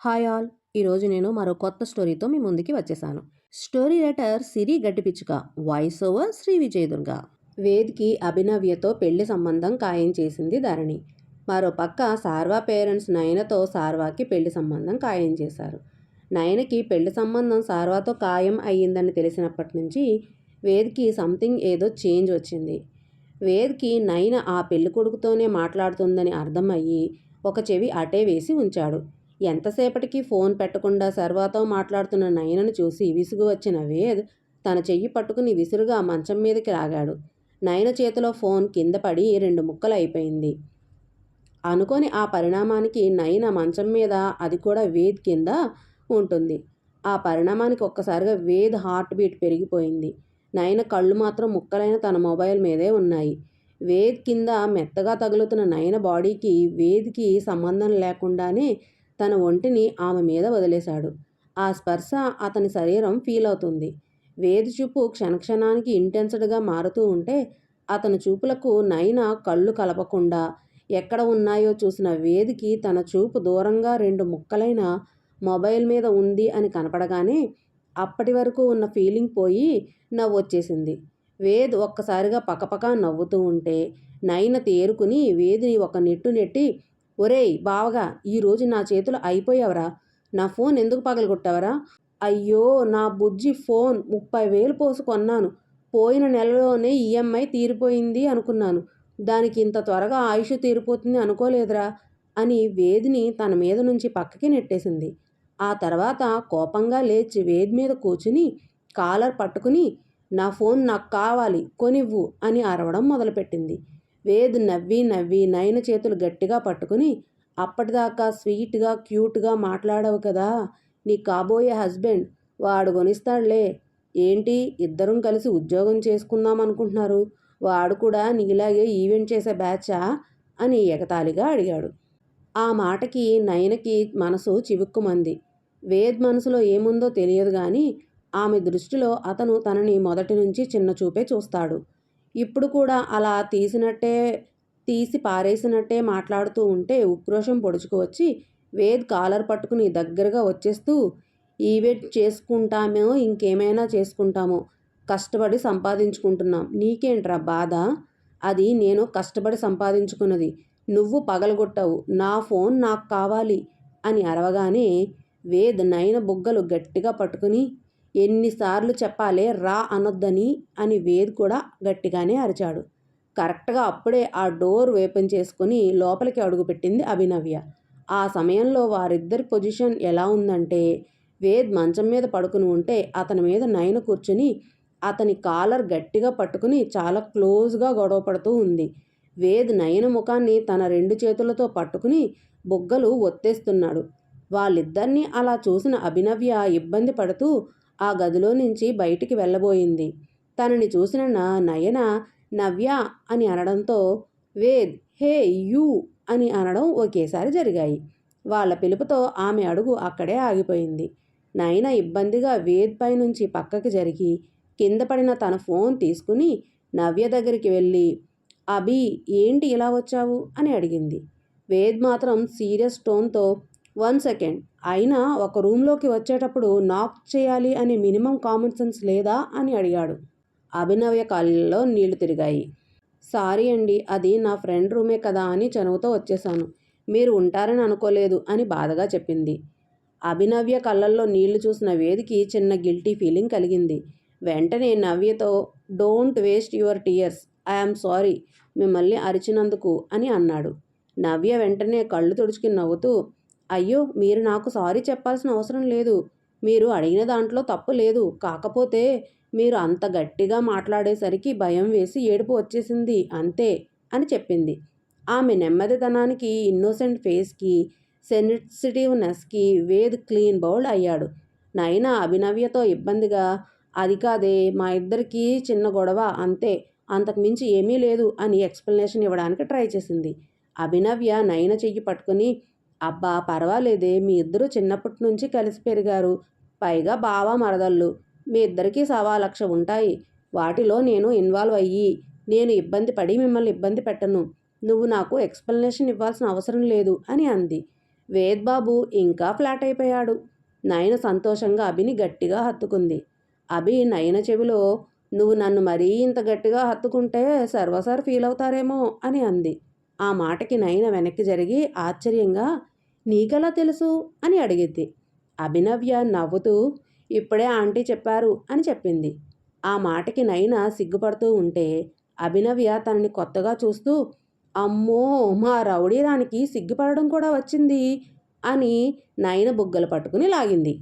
Hi all! ఈరోజు నేను మరో కొత్త స్టోరీతో మీ ముందుకి వచ్చేసాను. స్టోరీ రైటర్ సిరి గడ్డిపిచ్చుక, వాయిస్ ఓవర్ శ్రీ విజయదుర్గ. వేద్కి అభినవ్యతో పెళ్లి సంబంధం ఖాయం చేసింది ధరణి. మరో పక్క సార్వా పేరెంట్స్ నయనతో సార్వాకి పెళ్లి సంబంధం ఖాయం చేశారు. నయనకి పెళ్లి సంబంధం సార్వాతో ఖాయం అయ్యిందని తెలిసినప్పటి నుంచి వేద్కి సంథింగ్ ఏదో చేంజ్ వచ్చింది. వేద్కి నయన ఆ పెళ్లి కొడుకుతోనే మాట్లాడుతుందని అర్థమయ్యి ఒక చెవి అటే వేసి ఉంచాడు. ఎంతసేపటికి ఫోన్ పెట్టకుండా సర్వాతో మాట్లాడుతున్న నయనను చూసి విసుగు వచ్చిన వేద్ తన చెయ్యి పట్టుకుని విసురుగా మంచం మీదకి లాగాడు. నయన చేతిలో ఫోన్ కింద పడి 2 ముక్కలు అయిపోయింది. అనుకొని ఆ పరిణామానికి నయన మంచం మీద, అది కూడా వేద్ కింద ఉంటుంది. ఆ పరిణామానికి ఒక్కసారిగా వేద్ హార్ట్ బీట్ పెరిగిపోయింది. నయన కళ్ళు మాత్రం ముక్కలైన తన మొబైల్ మీదే ఉన్నాయి. వేద్ కింద మెత్తగా తగులుతున్న నయన బాడీకి వేద్కి సంబంధం లేకుండానే తన ఒంటిని ఆమె మీద వదిలేశాడు. ఆ స్పర్శ అతని శరీరం ఫీల్ అవుతుంది. వేద్ చూపు క్షణక్షణానికి ఇంటెన్స్డ్గా మారుతూ ఉంటే అతని చూపులకు నయన కళ్ళు కలపకుండా ఎక్కడ ఉన్నాయో చూసిన వేద్కి తన చూపు దూరంగా 2 ముక్కలైన మొబైల్ మీద ఉంది అని కనపడగానే అప్పటి వరకు ఉన్న ఫీలింగ్ పోయి నవ్వొచ్చేసింది. వేద్ ఒక్కసారిగా పకపకా నవ్వుతూ ఉంటే నయన తేరుకుని వేద్ని ఒక నెట్టు నెట్టి, ఒరేయ్ బావగా, ఈరోజు నా చేతులు అయిపోయావరా, నా ఫోన్ ఎందుకు పగలగొట్టావరా? అయ్యో నా బుజ్జి ఫోన్ 30,000 పోసి కొన్నాను, పోయిన నెలలోనే ఈఎంఐ తీరిపోయింది అనుకున్నాను, దానికి ఇంత త్వరగా ఆయుష్ తీరిపోతుంది అనుకోలేదురా అని వేద్ని తన మీద నుంచి పక్కకి నెట్టేసింది. ఆ తర్వాత కోపంగా లేచి వేద్ మీద కూర్చుని కాలర్ పట్టుకుని, నా ఫోన్ నాకు కావాలి, కొనివ్వు అని అరవడం మొదలుపెట్టింది. వేద్ నవ్వి నవ్వి నయన చేతులు గట్టిగా పట్టుకుని, అప్పటిదాకా స్వీట్గా క్యూట్గా మాట్లాడవు కదా, నీ కాబోయే హస్బెండ్ వాడు కొనిస్తాడులే, ఏంటి ఇద్దరం కలిసి ఉద్యోగం చేసుకుందాం అనుకుంటున్నారు, వాడు కూడా నీలాగే ఈవెంట్ చేసే బ్యాచా అని ఎగతాళిగా అడిగాడు. ఆ మాటకి నయనకి మనసు చివుక్కుమంది. వేద్ మనసులో ఏముందో తెలియదు కానీ ఆమె దృష్టిలో అతను తనని మొదటి నుంచి చిన్న చూపే చూస్తాడు. ఇప్పుడు కూడా అలా తీసి పారేసినట్టే మాట్లాడుతూ ఉంటే ఉక్రోషం పొడుచుకు వచ్చి వేద్ కాలర్ పట్టుకుని దగ్గరగా వచ్చేస్తూ, ఈవెంట్ చేసుకుంటామో ఇంకేమైనా చేసుకుంటామో, కష్టపడి సంపాదించుకుంటున్నాం, నీకేంట్రా బాధ, అది నేను కష్టపడి సంపాదించుకున్నది, నువ్వు పగలగొట్టావు, నా ఫోన్ నాకు కావాలి అని అరవగానే వేద్ నయన బుగ్గలు గట్టిగా పట్టుకుని, ఎన్నిసార్లు చెప్పాలే రా అనొద్దని అని వేద్ కూడా గట్టిగానే అరిచాడు. కరెక్ట్గా అప్పుడే ఆ డోర్ ఓపెన్ చేసుకుని లోపలికి అడుగుపెట్టింది అభినవ్య. ఆ సమయంలో వారిద్దరి పొజిషన్ ఎలా ఉందంటే, వేద్ మంచం మీద పడుకుని ఉంటే అతని మీద నయన కూర్చుని అతని కాలర్ గట్టిగా పట్టుకుని చాలా క్లోజ్గా గొడవ పడుతూ ఉంది. వేద్ నయన ముఖాన్ని తన 2 చేతులతో పట్టుకుని బుగ్గలు ఒత్తేస్తున్నాడు. వాళ్ళిద్దరినీ అలా చూసిన అభినవ్య ఇబ్బంది పడుతూ ఆ గదిలో నుంచి బయటికి వెళ్ళబోయింది. తనని చూసిన నయన నవ్య అని అనడంతో వేద్ హే యూ అని అనడం ఒకేసారి జరిగాయి. వాళ్ళ పిలుపుతో ఆమె అడుగు అక్కడే ఆగిపోయింది. నయన ఇబ్బందిగా వేద్ పై నుంచి పక్కకి జరిగి కింద పడిన తన ఫోన్ తీసుకుని నవ్య దగ్గరికి వెళ్ళి, అభి ఏంటి ఇలా వచ్చావు అని అడిగింది. వేద్ మాత్రం సీరియస్ టోన్తో, 1 సెకండ్, అయినా ఒక రూమ్లోకి వచ్చేటప్పుడు నాక్ చేయాలి అనే మినిమం కామన్ సెన్స్ లేదా అని అడిగాడు. అభినవ్య కళ్ళలో నీళ్లు తిరిగాయి. సారీ అండి, అది నా ఫ్రెండ్ రూమే కదా అని చనువుతో వచ్చేశాను, మీరు ఉంటారని అనుకోలేదు అని బాధగా చెప్పింది. అభినవ్య కళ్ళల్లో నీళ్లు చూసిన వేదికి చిన్న గిల్టీ ఫీలింగ్ కలిగింది. వెంటనే నవ్యతో, don't waste your tears, I am sorry మిమ్మల్ని అరిచినందుకు అని అన్నాడు. నవ్య వెంటనే కళ్ళు తుడుచుకుని నవ్వుతూ, అయ్యో మీరు నాకు సారీ చెప్పాల్సిన అవసరం లేదు, మీరు అడిగిన దాంట్లో తప్పు లేదు, కాకపోతే మీరు అంత గట్టిగా మాట్లాడేసరికి భయం వేసి ఏడుపు వచ్చేసింది అంతే అని చెప్పింది. ఆమె నెమ్మదితనానికి, ఇన్నోసెంట్ ఫేస్కి, సెన్సిటివ్నెస్కి వేద్ క్లీన్ బౌల్డ్ అయ్యాడు. నైనా అభినవ్యతో ఇబ్బందిగా, అది కాదే, మా ఇద్దరికీ చిన్న గొడవ అంతే, అంతకుమించి ఏమీ లేదు అని ఎక్స్ప్లెనేషన్ ఇవ్వడానికి ట్రై చేసింది. అభినవ్య నయన చెయ్యి పట్టుకుని, అబ్బా పర్వాలేదే, మీ ఇద్దరు చిన్నప్పటి నుంచి కలిసి పెరిగారు, పైగా బావ మరదళ్ళు, మీ ఇద్దరికీ 1,00,000 ఉంటాయి, వాటిలో నేను ఇన్వాల్వ్ అయ్యి నేను ఇబ్బంది పడి మిమ్మల్ని ఇబ్బంది పెట్టను, నువ్వు నాకు ఎక్స్ప్లెనేషన్ ఇవ్వాల్సిన అవసరం లేదు అని అంది. వేద్ బాబు ఇంకా ఫ్లాట్ అయిపోయాడు. నయన సంతోషంగా అభిని గట్టిగా హత్తుకుంది. అభి నయన చెవిలో, నువ్వు నన్ను మరీ ఇంత గట్టిగా హత్తుకుంటే సర్వసారి ఫీల్ అవుతారేమో అని అంది. ఆ మాటకి నయన వెనక్కి జరిగి ఆశ్చర్యంగా, నీకెలా తెలుసు అని అడిగింది. అభినవ్య నవ్వుతూ, ఇప్పుడే ఆంటీ చెప్పారు అని చెప్పింది. ఆ మాటకి నయన సిగ్గుపడుతూ ఉంటే అభినవ్య తనని కొత్తగా చూస్తూ, అమ్మో, మా రౌడీరానికి సిగ్గుపడడం కూడా వచ్చింది అని నయన బుగ్గలు పట్టుకుని లాగింది.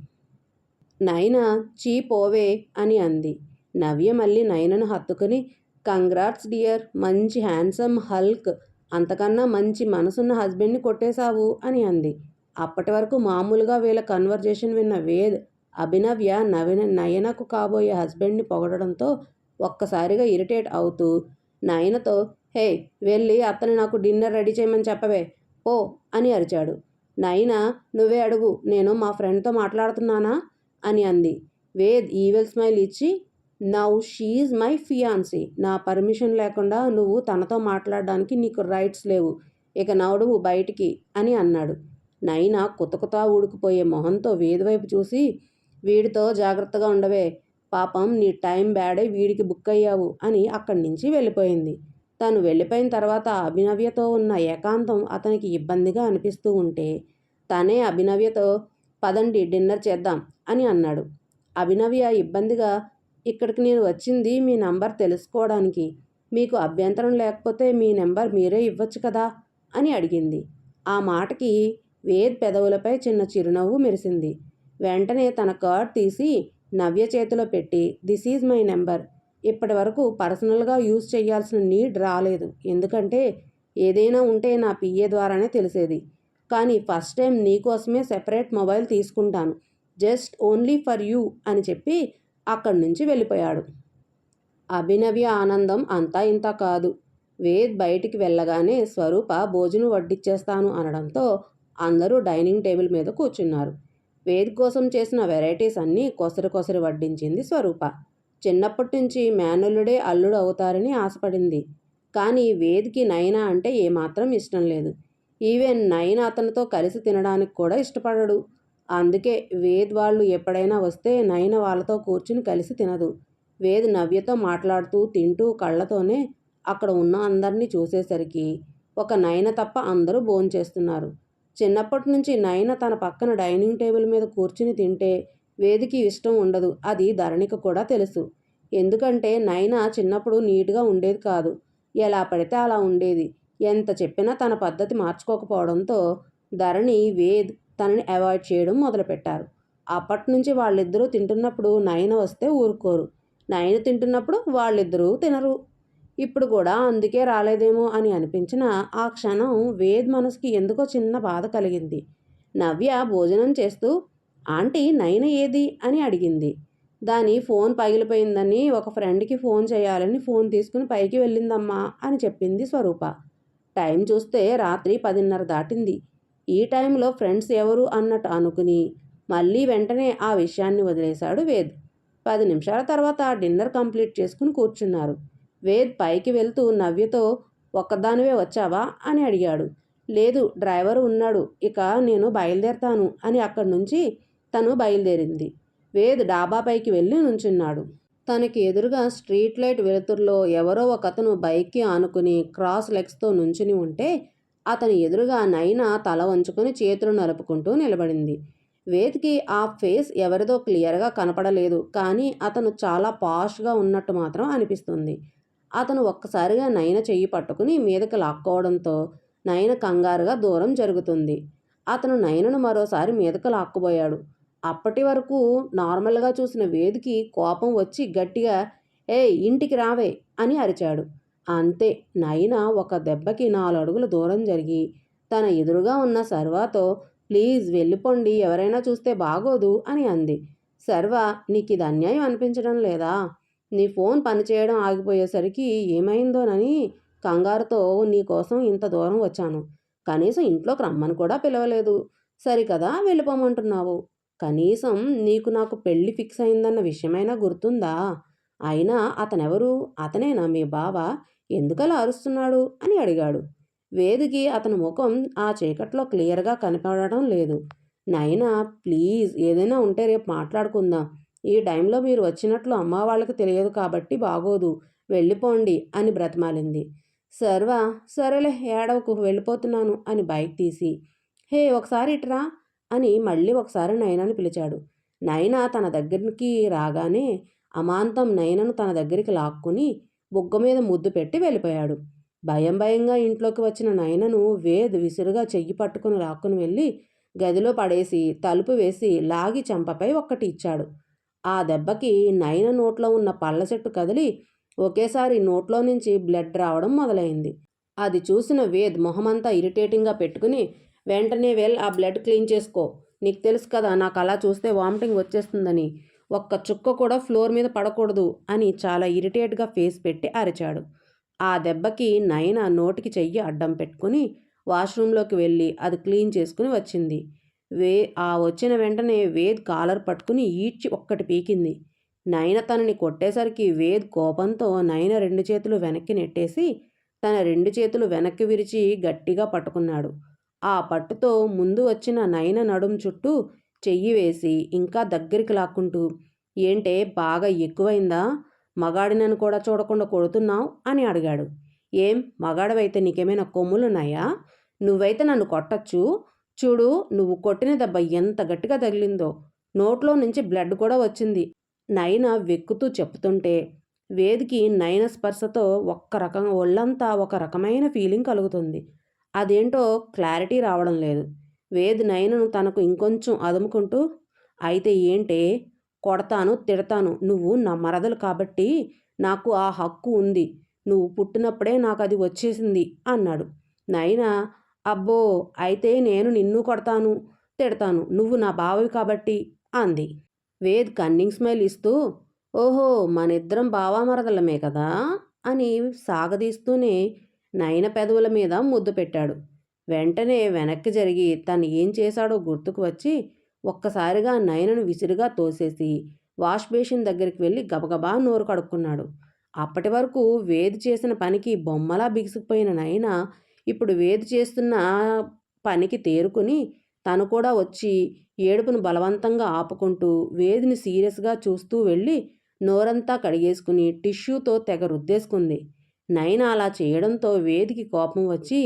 నయన చీ పోవే అని అంది. నవ్య మళ్ళీ నయనను హత్తుకుని, కంగ్రాట్స్ డియర్, మంచి హ్యాండ్సమ్ హల్క్, అంతకన్నా మంచి మనసున్న హస్బెండ్ని కొట్టేశావు అని అంది. అప్పటి వరకు మామూలుగా వీళ్ళ కన్వర్జేషన్ విన్న వేద్ అభినవ్య నయనకు కాబోయే హస్బెండ్ని పొగడడంతో ఒక్కసారిగా ఇరిటేట్ అవుతూ నయనతో, హే, వెళ్ళి అతను నాకు డిన్నర్ రెడీ చేయమని చెప్పవే ఓ అని అరిచాడు. నయన, నువ్వే అడుగు, నేను మా ఫ్రెండ్తో మాట్లాడుతున్నానా అని అంది. వేద్ ఈవెల్ స్మైల్ ఇచ్చి, నౌ షీఈ్ మై ఫియాన్సీ, నా పర్మిషన్ లేకుండా నువ్వు తనతో మాట్లాడడానికి నీకు రైట్స్ లేవు, ఇక నడువు బయటికి అని అన్నాడు. నైనా కుతకుతా ఊడుకుపోయే మొహంతో వేద్ వైపు చూసి, వీడితో జాగ్రత్తగా ఉండవే, పాపం నీ టైం బ్యాడే వీడికి బుక్ అయ్యావు అని అక్కడి నుంచి వెళ్ళిపోయింది. తను వెళ్ళిపోయిన తర్వాత అభినవ్యతో ఉన్న ఏకాంతం అతనికి ఇబ్బందిగా అనిపిస్తూ ఉంటే తనే అభినవ్యతో, పదండి డిన్నర్ చేద్దాం అని అన్నాడు. అభినవ్య ఇబ్బందిగా, ఇక్కడికి నేను వచ్చింది మీ నంబర్ తెలుసుకోవడానికి, మీకు అభ్యంతరం లేకపోతే మీ నెంబర్ మీరే ఇవ్వచ్చు కదా అని అడిగింది. ఆ మాటకి వేద్ పెదవులపై చిన్న చిరునవ్వు మెరిసింది. వెంటనే తన కార్డ్ తీసి నవ్య చేతిలో పెట్టి, దిస్ ఈజ్ మై నెంబర్, ఇప్పటి వరకు పర్సనల్గా యూజ్ చేయాల్సిన నీడ్ రాలేదు, ఎందుకంటే ఏదైనా ఉంటే నా పిఏ ద్వారానే తెలిసేది, కానీ ఫస్ట్ టైం నీకోసమే సెపరేట్ మొబైల్ తీసుకుంటాను, జస్ట్ ఓన్లీ ఫర్ యూ అని చెప్పి అక్కడి నుంచి వెళ్ళిపోయాడు. అభినవ్య ఆనందం అంతా ఇంత కాదు. వేద్ బయటికి వెళ్ళగానే స్వరూప భోజనం వడ్డిచ్చేస్తాను అనడంతో అందరూ డైనింగ్ టేబుల్ మీద కూర్చున్నారు. వేద్ కోసం చేసిన వెరైటీస్ అన్నీ కొసరి వడ్డించింది స్వరూప. చిన్నప్పటి నుంచి మేనల్లుడే అల్లుడు అవుతారని ఆశపడింది. కానీ వేద్కి నయన అంటే ఏమాత్రం ఇష్టం లేదు. ఈవెన్ నయన అతనితో కలిసి తినడానికి కూడా ఇష్టపడడు. అందుకే వేద్ వాళ్ళు ఎప్పుడైనా వస్తే నయన వాళ్ళతో కూర్చుని కలిసి తినదు. వేద్ నవ్యతో మాట్లాడుతూ తింటూ కళ్ళతోనే అక్కడ ఉన్న అందరినీ చూసేసరికి ఒక నయన తప్ప అందరూ భోంచేస్తున్నారు. చిన్నప్పటి నుంచి నయన తన పక్కన డైనింగ్ టేబుల్ మీద కూర్చుని తింటే వేదికి ఇష్టం ఉండదు. అది ధరణికి కూడా తెలుసు. ఎందుకంటే నయన చిన్నప్పుడు నీట్గా ఉండేది కాదు, ఎలా పడితే అలా ఉండేది. ఎంత చెప్పినా తన పద్ధతి మార్చుకోకపోవడంతో ధరణి, వేద్ తనని అవాయిడ్ చేయడం మొదలుపెట్టారు. అప్పటి నుంచి వాళ్ళిద్దరూ తింటున్నప్పుడు నయన వస్తే ఊరుకోరు, నయన తింటున్నప్పుడు వాళ్ళిద్దరూ తినరు. ఇప్పుడు కూడా అందుకే రాలేదేమో అని అనిపించిన ఆ క్షణం వేద్ మనసుకి ఎందుకో చిన్న బాధ కలిగింది. నవ్య భోజనం చేస్తూ, ఆంటీ నయన ఏది అని అడిగింది. దాని ఫోన్ పగిలిపోయిందని ఒక ఫ్రెండ్కి ఫోన్ చేయాలని ఫోన్ తీసుకుని పైకి వెళ్ళిందమ్మా అని చెప్పింది స్వరూప. టైం చూస్తే రాత్రి 10:30 దాటింది. ఈ టైంలో ఫ్రెండ్స్ ఎవరు అన్నట్టు అనుకుని మళ్ళీ వెంటనే ఆ విషయాన్ని వదిలేశాడు వేద్. 10 నిమిషాల తర్వాత డిన్నర్ కంప్లీట్ చేసుకుని కూర్చున్నారు. వేద్ పైకి వెళ్తూ నవ్యతో, ఒక్కదానివే వచ్చావా అని అడిగాడు. లేదు, డ్రైవర్ ఉన్నాడు, ఇక నేను బయలుదేరతాను అని అక్కడి నుంచి తను బయలుదేరింది. వేద్ డాబాపైకి వెళ్ళి నుంచున్నాడు. తనకి ఎదురుగా స్ట్రీట్ లైట్ వెలుతురులో ఎవరో ఒకతను బైక్కి ఆనుకుని క్రాస్ లెగ్స్తో నుంచుని ఉంటే అతని ఎదురుగా నయన తల వంచుకొని చేతులు నలుపుకుంటూ నిలబడింది. వేద్కి ఆ ఫేస్ ఎవరిదో క్లియర్గా కనపడలేదు, కానీ అతను చాలా పాష్గా ఉన్నట్టు మాత్రం అనిపిస్తుంది. అతను ఒక్కసారిగా నయన చెయ్యి పట్టుకుని మీదకి లాక్కోవడంతో నయన కంగారుగా దూరం జరుగుతుంది. అతను నయనను మరోసారి మీదకు లాక్కుపోయాడు. అప్పటి వరకు నార్మల్గా చూసిన వేద్కి కోపం వచ్చి గట్టిగా, ఏయ్ ఇంటికి రావే అని అరిచాడు. అంతే, నయన ఒక దెబ్బకి 4 అడుగులు దూరం జరిగి తన ఎదురుగా ఉన్న సర్వాతో, ప్లీజ్ వెళ్ళిపోండి, ఎవరైనా చూస్తే బాగోదు అని అంది. సర్వ, నీకు ఇది అన్యాయం అనిపించడం లేదా? నీ ఫోన్ పనిచేయడం ఆగిపోయేసరికి ఏమైందోనని కంగారుతో నీకోసం ఇంత దూరం వచ్చాను. కనీసం ఇంట్లోకి రమ్మని కూడా పిలవలేదు. సరికదా వెళ్ళిపోమంటున్నావు. కనీసం నీకు నాకు పెళ్లి ఫిక్స్ అయిందన్న విషయమైనా గుర్తుందా? అయినా అతనెవరు? అతనేనా మీ బావ? ఎందుకలా అరుస్తున్నాడు అని అడిగాడు. వేదికి అతని ముఖం ఆ చీకట్లో క్లియర్గా కనపడడం లేదు. నైనా, ప్లీజ్ ఏదైనా ఉంటే రేపు మాట్లాడుకుందాం. ఈ టైంలో మీరు వచ్చినట్లు అమ్మ వాళ్ళకి తెలియదు కాబట్టి బాగోదు. వెళ్ళిపోండి అని బ్రతిమాలింది. సర్వ, సరేలే ఏడవకు, వెళ్ళిపోతున్నాను అని బైక్ తీసి, హే ఒకసారి ఇట్రా అని మళ్ళీ ఒకసారి నయనని పిలిచాడు. నయన తన దగ్గరికి రాగానే అమాంతం నయనను తన దగ్గరికి లాక్కుని బుగ్గ మీద ముద్దు పెట్టి వెళ్ళిపోయాడు. భయం భయంగా ఇంట్లోకి వచ్చిన నయనను వేద్ విసురుగా చెయ్యి పట్టుకుని లాక్కుని వెళ్ళి గదిలో పడేసి తలుపు వేసి లాగి చెంపపై ఒక్కటి ఇచ్చాడు. ఆ దెబ్బకి నయన నోట్లో ఉన్న పళ్ళ చెట్టు కదిలి ఒకేసారి నోట్లో నుంచి బ్లడ్ రావడం మొదలైంది. అది చూసిన వేద్ మొహమంతా ఇరిటేటింగ్గా పెట్టుకుని, వెంటనే ఆ బ్లడ్ క్లీన్ చేసుకో. నీకు తెలుసు కదా నాకు అలా చూస్తే వామిటింగ్ వచ్చేస్తుందని. ఒక్క చుక్క కూడా ఫ్లోర్ మీద పడకూడదు అని చాలా ఇరిటేట్గా ఫేస్ పెట్టి అరిచాడు. ఆ దెబ్బకి నయన నోటికి చెయ్యి అడ్డం పెట్టుకుని వాష్రూంలోకి వెళ్ళి అది క్లీన్ చేసుకుని వచ్చింది. వచ్చిన వెంటనే వేద్ కాలర్ పట్టుకుని ఈడ్చి ఒక్కటి పీకింది. నయన తనని కొట్టేసరికి వేద్ కోపంతో నయన 2 చేతులు వెనక్కి నెట్టేసి తన 2 చేతులు వెనక్కి విరిచి గట్టిగా పట్టుకున్నాడు. ఆ పట్టుతో ముందు వచ్చిన నయన నడుం చుట్టూ చెయ్యి వేసి ఇంకా దగ్గరికి లాక్కుంటూ, ఏంటే బాగా ఎక్కువైందా? మగాడినని కూడా చూడకుండా కొడుతున్నావు అని అడిగాడు. ఏం మగాడవైతే నీకేమైనా కొమ్ములున్నాయా? నువ్వైతే నన్ను కొట్టచ్చు. చూడు, నువ్వు కొట్టిన దెబ్బ ఎంత గట్టిగా తగిలిందో. నోట్లో నుంచి బ్లడ్ కూడా వచ్చింది. నయన వెక్కుతూ చెప్తుంటే వేదికి నయన స్పర్శతో ఒళ్ళంతా ఒక రకమైన ఫీలింగ్ కలుగుతుంది. అదేంటో క్లారిటీ రావడం లేదు. వేద్ నయనను తనకు ఇంకొంచెం అదుముకుంటూ, అయితే ఏంటే, కొడతాను, తిడతాను. నువ్వు నా మరదలు కాబట్టి నాకు ఆ హక్కు ఉంది. నువ్వు పుట్టినప్పుడే నాకు అది వచ్చేసింది అన్నాడు. నయన, అబ్బో, అయితే నేను నిన్ను కొడతాను, తిడతాను. నువ్వు నా బావవి కాబట్టి అంది. వేద్ కన్నింగ్ స్మైల్ ఇస్తూ, ఓహో, మనిద్దరం బావామరదలమే కదా అని సాగదీస్తూనే నయన పెదవుల మీద ముద్దు పెట్టాడు. వెంటనే వెనక్కి జరిగి తను ఏం చేశాడో గుర్తుకు వచ్చి ఒక్కసారిగా నయనను విసిరుగా తోసేసి వాష్ బేసిన్ దగ్గరికి వెళ్ళి గబగబా నోరు కడుక్కున్నాడు. అప్పటి వరకు వేద్ చేసిన పనికి బొమ్మలా బిగిసిపోయిన నయన ఇప్పుడు వేద్ చేస్తున్న పనికి తేరుకుని తను కూడా వచ్చి ఏడుపును బలవంతంగా ఆపుకుంటూ వేదిని సీరియస్గా చూస్తూ వెళ్ళి నోరంతా కడిగేసుకుని టిష్యూతో తెగ రుద్దేసుకుంది. నయన అలా చేయడంతో వేదికి కోపం వచ్చి,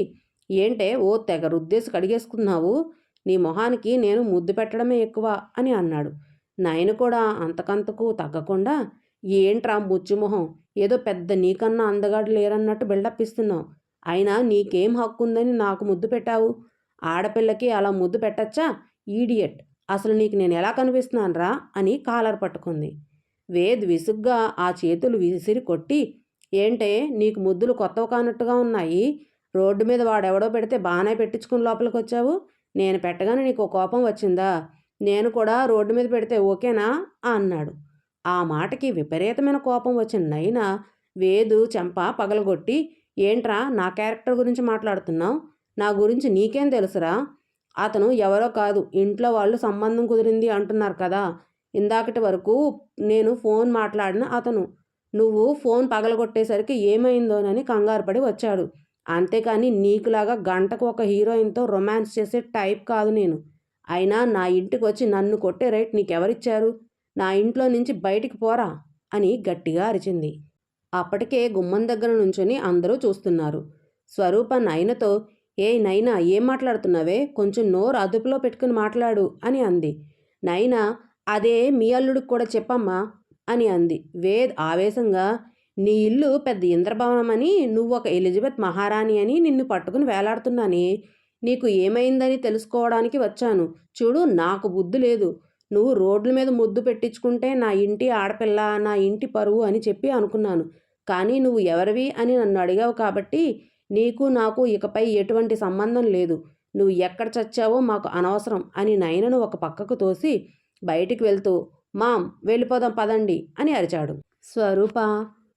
ఏంటే ఓ తెగ రుద్దేసి కడిగేసుకున్నావు? నీ మొహానికి నేను ముద్దు పెట్టడమే ఎక్కువ అని అన్నాడు. నయన కూడా అంతకంతకు తగ్గకుండా, ఏంట్రా ముచ్చుమొహం, ఏదో పెద్ద నీకన్నా అందగాడు లేరన్నట్టు బిల్డప్ ఇస్తున్నావు. అయినా నీకేం హక్కు ఉందని నాకు ముద్దు పెట్టావు? ఆడపిల్లకి అలా ముద్దు పెట్టచ్చా? ఈడియట్, అసలు నీకు నేను ఎలా కనిపిస్తున్నానురా అని కాలర్ పట్టుకుంది. వేద్ విసుగ్గా ఆ చేతులు విసిరి కొట్టి, ఏంటే నీకు ముద్దులు కొత్తవి కానట్టుగా ఉన్నాయి? రోడ్డు మీద వాడెవడో పెడితే బాగానే పెట్టించుకుని లోపలికి వచ్చావు. నేను పెట్టగానే నీకు కోపం వచ్చిందా? నేను కూడా రోడ్డు మీద పెడితే ఓకేనా అన్నాడు. ఆ మాటకి విపరీతమైన కోపం వచ్చిన నయన వేదు చెంప పగలగొట్టి, ఏంట్రా నా క్యారెక్టర్ గురించి మాట్లాడుతున్నావు? నా గురించి నీకేం తెలుసురా? అతను ఎవరో కాదు, ఇంట్లో వాళ్ళు సంబంధం కుదిరింది అంటున్నారు కదా. ఇందాకటి వరకు నేను ఫోన్ మాట్లాడిన అతను. నువ్వు ఫోన్ పగలగొట్టేసరికి ఏమైందోనని కంగారు పడి వచ్చాడు. అంతేకాని నీకులాగా గంటకు ఒక హీరోయిన్తో రొమాన్స్ చేసే టైప్ కాదు నేను. అయినా నా ఇంటికి వచ్చి నన్ను కొట్టే రైట్ నీకెవరిచ్చారు? నా ఇంట్లో నుంచి బయటికి పోరా అని గట్టిగా అరిచింది. అప్పటికే గుమ్మం దగ్గర నుంచుని అందరూ చూస్తున్నారు. స్వరూప నయనతో, ఏ నైనా ఏం మాట్లాడుతున్నావే, కొంచెం నోరు అదుపులో పెట్టుకుని మాట్లాడు అని అంది. నైన, అదే మీ అల్లుడికి కూడా చెప్పమ్మా అని అంది. వేద్ ఆవేశంగా, నీ ఇల్లు పెద్ద ఇంద్రభవనం అని, నువ్వు ఒక ఎలిజబెత్ మహారాణి అని నిన్ను పట్టుకుని వేలాడుతున్నానే. నీకు ఏమైందని తెలుసుకోవడానికి వచ్చాను. చూడు, నాకు బుద్ధి లేదు. నువ్వు రోడ్ల మీద ముద్దు పెట్టించుకుంటే నా ఇంటి ఆడపిల్ల, నా ఇంటి పరువు అని చెప్పి అనుకున్నాను. కానీ నువ్వు ఎవరివి అని నన్ను అడిగావు కాబట్టి నీకు నాకు ఇకపై ఎటువంటి సంబంధం లేదు. నువ్వు ఎక్కడ చచ్చావో మాకు అనవసరం అని నయనను ఒక పక్కకు తోసి బయటికి వెళ్తూ, మామ్ వెళ్ళిపోదాం పదండి అని అరిచాడు. స్వరూప,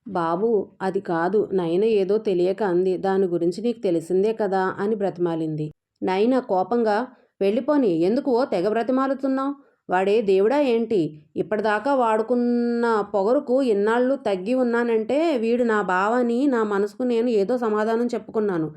బాబు అది కాదు, నయన ఏదో తెలియక అంది, దాని గురించి నీకు తెలిసిందే కదా అని బ్రతిమాలింది. నయన కోపంగా, వెళ్ళిపోని, ఎందుకు తెగ బ్రతిమాలుతున్నావు? వాడే దేవుడా ఏంటి? ఇప్పటిదాకా వాడుకున్న పొగరుకు ఇన్నాళ్ళు తగ్గి ఉన్నానంటే వీడు నా బావని నా మనసుకు నేను ఏదో సమాధానం చెప్పుకున్నాను.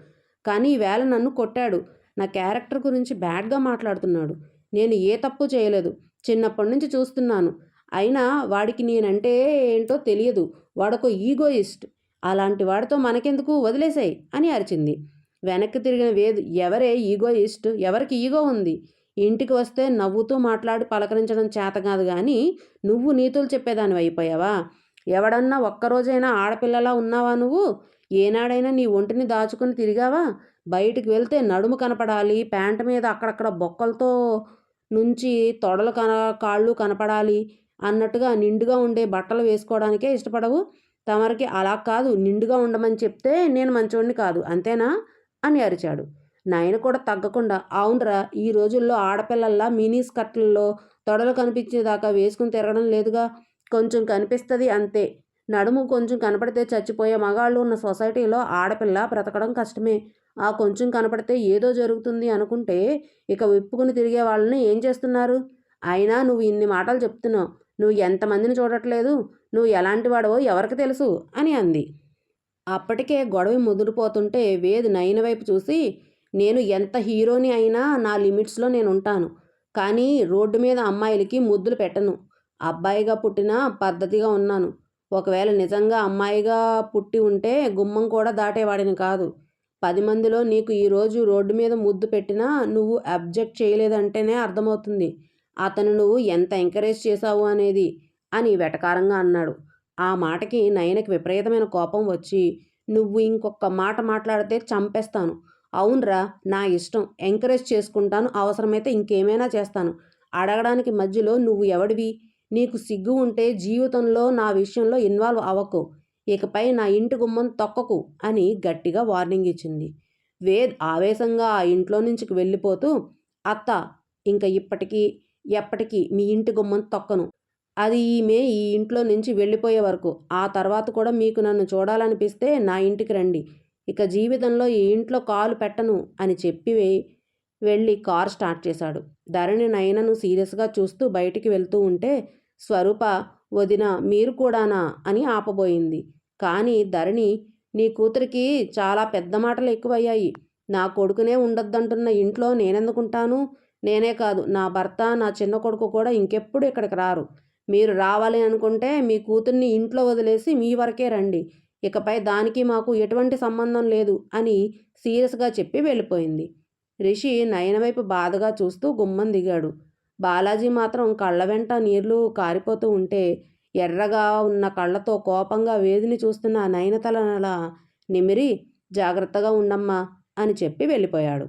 కానీ ఈవేళ నన్ను కొట్టాడు. నా క్యారెక్టర్ గురించి బ్యాడ్గా మాట్లాడుతున్నాడు. నేను ఏ తప్పు చేయలేదు. చిన్నప్పటి నుంచి చూస్తున్నాను. అయినా వాడికి నేనంటే ఏంటో తెలియదు. వాడొక ఈగోయిస్ట్. అలాంటి వాడితో మనకెందుకు, వదిలేసాయి అని అరిచింది. వెనక్కి తిరిగిన వేద్, ఎవరే ఈగోయిస్ట్? ఎవరికి ఈగో ఉంది? ఇంటికి వస్తే నవ్వుతూ మాట్లాడి పలకరించడం చేత కాదు కానీ నువ్వు నీతులు చెప్పేదానివి అయిపోయావా? ఎవడన్నా ఒక్కరోజైనా ఆడపిల్లలా ఉన్నావా నువ్వు? ఏనాడైనా నీ ఒంటిని దాచుకుని తిరిగావా? బయటికి వెళ్తే నడుము కనపడాలి, ప్యాంట్ మీద అక్కడక్కడ బొక్కలతో నుంచి తొడలు కాళ్ళు కనపడాలి అన్నట్టుగా నిండుగా ఉండే బట్టలు వేసుకోవడానికే ఇష్టపడవు. తమరికి అలా కాదు, నిండుగా ఉండమని చెప్తే నేను మంచోడిని కాదు, అంతేనా అని అరిచాడు. నాయన కూడా తగ్గకుండా, అవునరా, ఈ రోజుల్లో ఆడపిల్లల్లా మినీ స్కర్ట్లలో తొడలు కనిపించేదాకా వేసుకుని తిరగడం లేదుగా. కొంచెం కనిపిస్తుంది అంతే. నడుము కొంచెం కనపడితే చచ్చిపోయే మగాళ్ళు ఉన్న సొసైటీలో ఆడపిల్ల బ్రతకడం కష్టమే. ఆ కొంచెం కనపడితే ఏదో జరుగుతుంది అనుకుంటే ఇక విప్పుకుని తిరిగే వాళ్ళని ఏం చేస్తున్నారు? అయినా నువ్వు ఇన్ని మాటలు చెప్తున్నావు. నువ్వు ఎంతమందిని చూడట్లేదు. నువ్వు ఎలాంటి వాడవో ఎవరికి తెలుసు అని అంది. అప్పటికే గొడవ ముదిరిపోతుంటే వేద్ నయన వైపు చూసి, నేను ఎంత హీరోని అయినా నా లిమిట్స్లో నేను ఉంటాను. కానీ రోడ్డు మీద అమ్మాయిలకి ముద్దులు పెట్టను. అబ్బాయిగా పుట్టినా పద్ధతిగా ఉన్నాను. ఒకవేళ నిజంగా అమ్మాయిగా పుట్టి ఉంటే గుమ్మం కూడా దాటేవాడిని కాదు. 10 మందిలో నీకు ఈరోజు రోడ్డు మీద ముద్దు పెట్టినా నువ్వు అబ్జెక్ట్ చేయలేదంటేనే అర్థమవుతుంది అతను నువ్వు ఎంత ఎంకరేజ్ చేశావు అనేది అని వెటకారంగా అన్నాడు. ఆ మాటకి నయనకి విపరీతమైన కోపం వచ్చి, నువ్వు ఇంకొక మాట మాట్లాడితే చంపేస్తాను. అవునరా, నా ఇష్టం. ఎంకరేజ్ చేసుకుంటాను. అవసరమైతే ఇంకేమైనా చేస్తాను. అడగడానికి మధ్యలో నువ్వు ఎవడివి? నీకు సిగ్గు ఉంటే జీవితంలో నా విషయంలో ఇన్వాల్వ్ అవ్వకు. ఇకపై నా ఇంటి గుమ్మం తొక్కకు అని గట్టిగా వార్నింగ్ ఇచ్చింది. వేద్ ఆవేశంగా ఆ ఇంట్లో నుంచి వెళ్ళిపోతూ, అత్త, ఇంక ఇప్పటికీ ఎప్పటికీ మీ ఇంటి గుమ్మం తొక్కను. అది ఈమె ఈ ఇంట్లో నుంచి వెళ్ళిపోయే వరకు. ఆ తర్వాత కూడా మీకు నన్ను చూడాలనిపిస్తే నా ఇంటికి రండి. ఇక జీవితంలో ఈ ఇంట్లో కాలు పెట్టను అని చెప్పి వెళ్ళి కార్ స్టార్ట్ చేశాడు. ధరణి నయనను సీరియస్గా చూస్తూ బయటికి వెళ్తూ ఉంటే స్వరూప, వదిన మీరు కూడానా అని ఆపబోయింది. కానీ ధరణి, నీ కూతురికి చాలా పెద్ద మాటలు ఎక్కువయ్యాయి. నా కొడుకునే ఉండొద్దంటున్న ఇంట్లో నేనెందుకుంటాను? నేనే కాదు, నా భర్త, నా చిన్న కొడుకు కూడా ఇంకెప్పుడు ఇక్కడికి రారు. మీరు రావాలి అనుకుంటే మీ కూతుర్ని ఇంట్లో వదిలేసి మీ వరకే రండి. ఇకపై దానికి మాకు ఎటువంటి సంబంధం లేదు అని సీరియస్గా చెప్పి వెళ్ళిపోయింది. రిషి నయన వైపు బాధగా చూస్తూ గుమ్మం దిగాడు. బాలాజీ మాత్రం కళ్ళ వెంట నీళ్లు కారిపోతూ ఉంటే ఎర్రగా ఉన్న కళ్ళతో కోపంగా వేదిని చూస్తున్న నయనతలనలా నిమిరి, జాగ్రత్తగా ఉండమ్మా అని చెప్పి వెళ్ళిపోయాడు.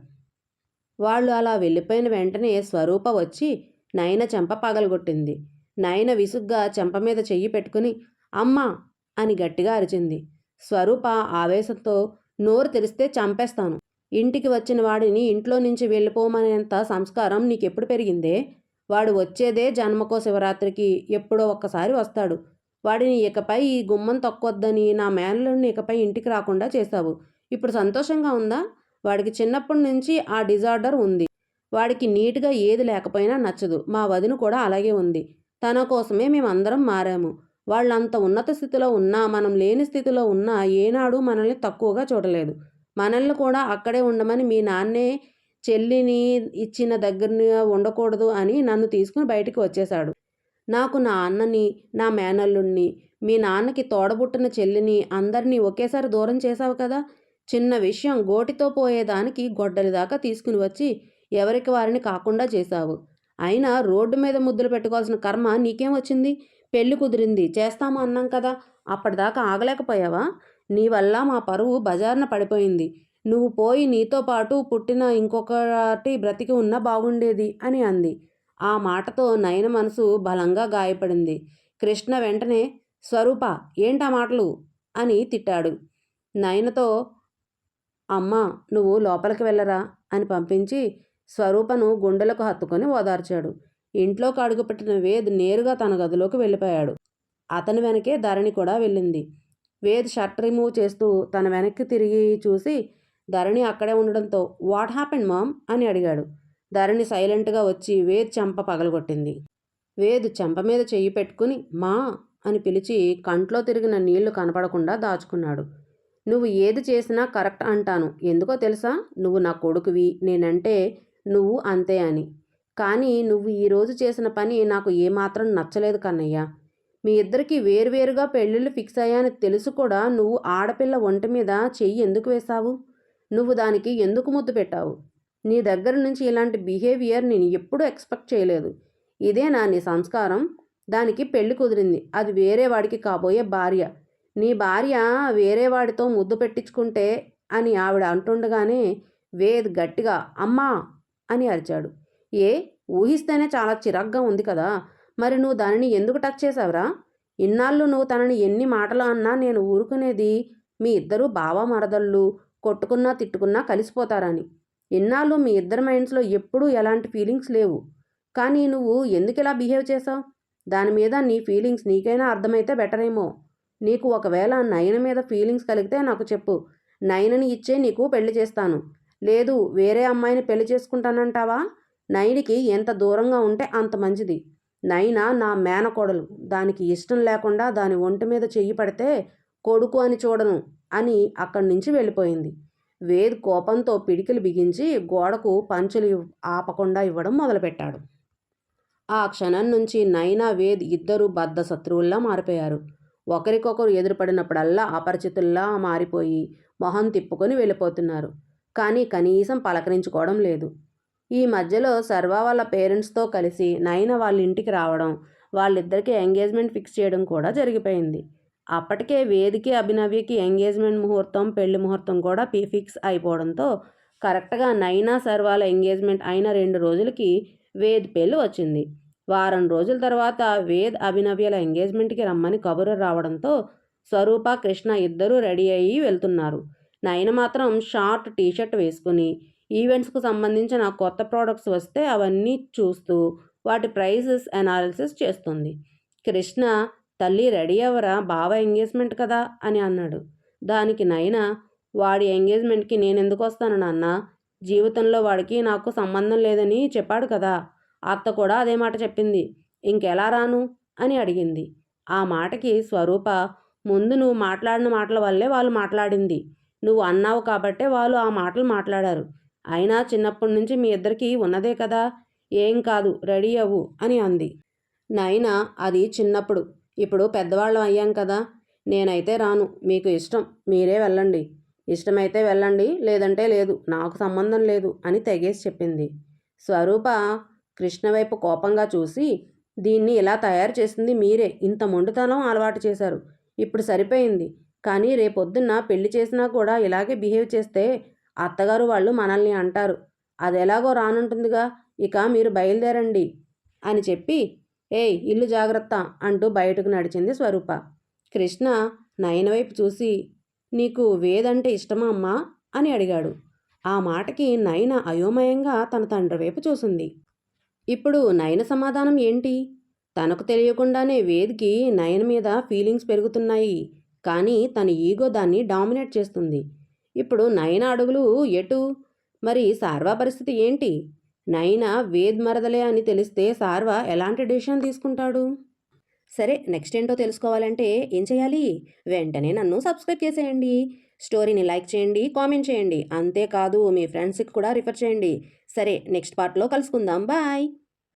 వాళ్ళు అలా వెళ్ళిపోయిన వెంటనే స్వరూప వచ్చి నయన చెంప పగలగొట్టింది. నయన విసుగ్గా చెంప మీద చెయ్యి పెట్టుకుని అమ్మా అని గట్టిగా అరిచింది. స్వరూప ఆవేశంతో, నోరు తెరిస్తే చంపేస్తాను. ఇంటికి వచ్చిన వాడిని ఇంట్లో నుంచి వెళ్ళిపోమనేంత సంస్కారం నీకెప్పుడు పెరిగిందే? వాడు వచ్చేదే జన్మకో శివరాత్రికి, ఎప్పుడో ఒక్కసారి వస్తాడు. వాడిని ఇకపై ఈ గుమ్మం తొక్కొద్దని నా మేనల్లుడిని ఇకపై ఇంటికి రాకుండా చేశావు. ఇప్పుడు సంతోషంగా ఉందా? వాడికి చిన్నప్పటి నుంచి ఆ డిజార్డర్ ఉంది. వాడికి నీట్గా ఏది లేకపోయినా నచ్చదు. మా వదిన కూడా అలాగే ఉంది. తన కోసమే మేమందరం మారాము. వాళ్ళంత ఉన్నత స్థితిలో ఉన్నా, మనం లేని స్థితిలో ఉన్నా ఏనాడు మనల్ని తక్కువగా చూడలేదు. మనల్ని కూడా అక్కడే ఉండమని మీ నాన్నే చెల్లిని ఇచ్చిన దగ్గరని ఉండకూడదు అని నన్ను తీసుకుని బయటికి వచ్చేశాడు. నాకు నా అన్నని, నా మేనల్లుణ్ణి, మీ నాన్నకి తోడబుట్టిన చెల్లిని అందరినీ ఒకేసారి దూరం చేశావు కదా. చిన్న విషయం గోటితో పోయేదానికి గొడ్డలి దాకా తీసుకుని వచ్చి ఎవరికి వారిని కాకుండా చేశావు. అయినా రోడ్డు మీద ముద్దులు పెట్టుకోవాల్సిన కర్మ నీకేం వచ్చింది? పెళ్లి కుదిరింది, చేస్తాము అన్నాం కదా, అప్పటిదాకా ఆగలేకపోయావా? నీ వల్ల మా పరువు బజార్న పడిపోయింది. నువ్వు పోయి నీతో పాటు పుట్టిన ఇంకొకటి బ్రతికి ఉన్నా బాగుండేది అని అంది. ఆ మాటతో నయన మనసు బలంగా గాయపడింది. కృష్ణ వెంటనే, స్వరూప, ఏంటా మాటలు అని తిట్టాడు. నయనతో, అమ్మా నువ్వు లోపలికి వెళ్ళరా అని పంపించి స్వరూపను గుండెలకు హత్తుకొని ఓదార్చాడు. ఇంట్లోకి అడుగుపెట్టిన వేద్ నేరుగా తన గదిలోకి వెళ్ళిపోయాడు. అతని వెనకే ధరణి కూడా వెళ్ళింది. వేద్ షర్ట్ రిమూవ్ చేస్తూ తన వెనక్కి తిరిగి చూసి ధరణి అక్కడే ఉండడంతో, వాట్ హ్యాపెండ్ మామ్ అని అడిగాడు. ధరణి సైలెంట్గా వచ్చి వేద్ చెంప పగలగొట్టింది. వేద్ చెంప మీద చెయ్యి పెట్టుకుని మా అని పిలిచి కంట్లో తిరిగిన నీళ్లు కనపడకుండా దాచుకున్నాడు. నువ్వు ఏది చేసినా కరెక్ట్ అంటాను. ఎందుకో తెలుసా? నువ్వు నా కొడుకువి, నేనంటే నువ్వు అంతే అని. కానీ నువ్వు ఈరోజు చేసిన పని నాకు ఏమాత్రం నచ్చలేదు కన్నయ్య. మీ ఇద్దరికీ వేరువేరుగా పెళ్ళిళ్ళు ఫిక్స్ అయ్యాయని తెలుసు కూడా నువ్వు ఆడపిల్ల ఒంటి మీద చెయ్యి ఎందుకు వేశావు? నువ్వు దానికి ఎందుకు ముద్దు పెట్టావు? నీ దగ్గర నుంచి ఇలాంటి బిహేవియర్ నేను ఎప్పుడూ ఎక్స్పెక్ట్ చేయలేదు. ఇదేనా నీ సంస్కారం? దానికి పెళ్లి కుదిరింది. అది వేరే వాడికి కాబోయే భార్య. నీ భార్య వేరే వాడితో ముద్దు పెట్టించుకుంటే అని ఆవిడ అంటుండగానే వేద్ గట్టిగా అమ్మా అని అరిచాడు. ఏ ఊహిస్తేనే చాలా చిరాగ్గా ఉంది కదా, మరి నువ్వు దానిని ఎందుకు టచ్ చేసావురా? ఇన్నాళ్ళు నువ్వు తనని ఎన్ని మాటలు అన్నా నేను ఊరుకునేది మీ ఇద్దరూ బావ మరదళ్ళు కొట్టుకున్నా తిట్టుకున్నా కలిసిపోతారని. ఇన్నాళ్ళు మీ ఇద్దరి మైండ్స్లో ఎప్పుడూ ఎలాంటి ఫీలింగ్స్ లేవు. కానీ నువ్వు ఎందుకు ఇలా బిహేవ్ చేసావు? దాని మీద నీ ఫీలింగ్స్ నీకైనా అర్థమైతే బెటరేమో. నీకు ఒకవేళ నయన మీద ఫీలింగ్స్ కలిగితే నాకు చెప్పు. నయనని ఇచ్చే నీకు పెళ్లి చేస్తాను. లేదు వేరే అమ్మాయిని పెళ్లి చేసుకుంటానంటావా? నయనికి ఎంత దూరంగా ఉంటే అంత మంచిది. నైనా నా మేనకోడలు. దానికి ఇష్టం లేకుండా దాని ఒంటి మీద చెయ్యి పడితే కొడుకు అని చూడను అని అక్కడి నుంచి వెళ్ళిపోయింది. వేద్ కోపంతో పిడికిలు బిగించి గోడకు పంచులు ఆపకుండా ఇవ్వడం మొదలుపెట్టాడు. ఆ క్షణం నుంచి నైనా వేద్ ఇద్దరూ బద్ధ శత్రువుల్లా మారిపోయారు. ఒకరికొకరు ఎదురుపడినప్పుడల్లా అపరిచితుల్లా మారిపోయి మొహం తిప్పుకొని వెళ్ళిపోతున్నారు. కానీ కనీసం పలకరించుకోవడం లేదు. ఈ మధ్యలో సర్వ వాళ్ళ పేరెంట్స్తో కలిసి నయన వాళ్ళ ఇంటికి రావడం, వాళ్ళిద్దరికీ ఎంగేజ్మెంట్ ఫిక్స్ చేయడం కూడా జరిగిపోయింది. అప్పటికే వేదికి అభినవ్యకి ఎంగేజ్మెంట్ ముహూర్తం పెళ్లి ముహూర్తం కూడా ఫిక్స్ అయిపోవడంతో కరెక్ట్గా నైనా సర్వాల ఎంగేజ్మెంట్ అయిన 2 రోజులకి వేద్ పెళ్ళి వచ్చింది. వారం రోజుల తర్వాత వేద్ అభినవ్యల ఎంగేజ్మెంట్కి రమ్మని కబురు రావడంతో స్వరూప కృష్ణ ఇద్దరూ రెడీ అయ్యి వెళ్తున్నారు. నయన మాత్రం షార్ట్ టీషర్ట్ వేసుకుని ఈవెంట్స్కు సంబంధించిన కొత్త ప్రోడక్ట్స్ వస్తే అవన్నీ చూస్తూ వాటి ప్రైసెస్ అనాలిసిస్ చేస్తుంది. కృష్ణ తల్లి రెడీ అవ్వరా, బావ ఎంగేజ్మెంట్ కదా అని అన్నాడు. దానికి నయన వాడి ఎంగేజ్మెంట్కి నేనెందుకు వస్తాను నాన్న? జీవితంలో వాడికి నాకు సంబంధం లేదని చెప్పాడు కదా. అత్త కూడా అదే మాట చెప్పింది. ఇంకెలా రాను అని అడిగింది. ఆ మాటకి స్వరూప ముందు నువ్వు మాట్లాడిన మాటల వల్లే వాళ్ళు మాట్లాడింది. నువ్వు అన్నావు కాబట్టే వాళ్ళు ఆ మాటలు మాట్లాడారు. అయినా చిన్నప్పటి నుంచి మీ ఇద్దరికీ ఉన్నదే కదా, ఏం కాదు రెడీ అవ్వు అని అంది. నైనా అది చిన్నప్పుడు, ఇప్పుడు పెద్దవాళ్ళం అయ్యాం కదా, నేనైతే రాను. మీకు ఇష్టం మీరే వెళ్ళండి. ఇష్టమైతే వెళ్ళండి, లేదంటే లేదు, నాకు సంబంధం లేదు అని తెగేసి చెప్పింది. స్వరూప కృష్ణ వైపు కోపంగా చూసి దీన్ని ఇలా తయారు చేసింది మీరే, ఇంత మొండితనం అలవాటు చేశారు. ఇప్పుడు సరిపోయింది. కానీ రేపొద్దున్న పెళ్లి చేసినా కూడా ఇలాగే బిహేవ్ చేస్తే అత్తగారు వాళ్ళు మనల్ని అంటారు. అదెలాగో రానుంటుందిగా, ఇక మీరు బయలుదేరండి అని చెప్పి ఏయ్ ఇల్లు జాగ్రత్త అంటూ బయటకు నడిచింది స్వరూప. కృష్ణ నయన వైపు చూసి నీకు వేదంటే ఇష్టమా అమ్మా అని అడిగాడు. ఆ మాటకి నయన అయోమయంగా తన తండ్రి వైపు చూసింది. ఇప్పుడు నయన సమాధానం ఏంటి? తనకు తెలియకుండానే వేద్కి నయన మీద ఫీలింగ్స్ పెరుగుతున్నాయి. కానీ తన ఈగో దాన్ని డామినేట్ చేస్తుంది. ఇప్పుడు నయన అడుగులు ఎటు? మరి సార్వా పరిస్థితి ఏంటి? నయన వేద్ మరదలే అని తెలిస్తే సార్వా ఎలాంటి డెసిషన్ తీసుకుంటాడు? సరే, నెక్స్ట్ ఏంటో తెలుసుకోవాలంటే ఏం చేయాలి? వెంటనే నన్ను సబ్స్క్రైబ్ చేసేయండి. స్టోరీని లైక్ చేయండి, కామెంట్ చేయండి. అంతేకాదు మీ ఫ్రెండ్స్కి కూడా రిఫర్ చేయండి. సరే, నెక్స్ట్ పార్ట్లో కలుసుకుందాం. బాయ్.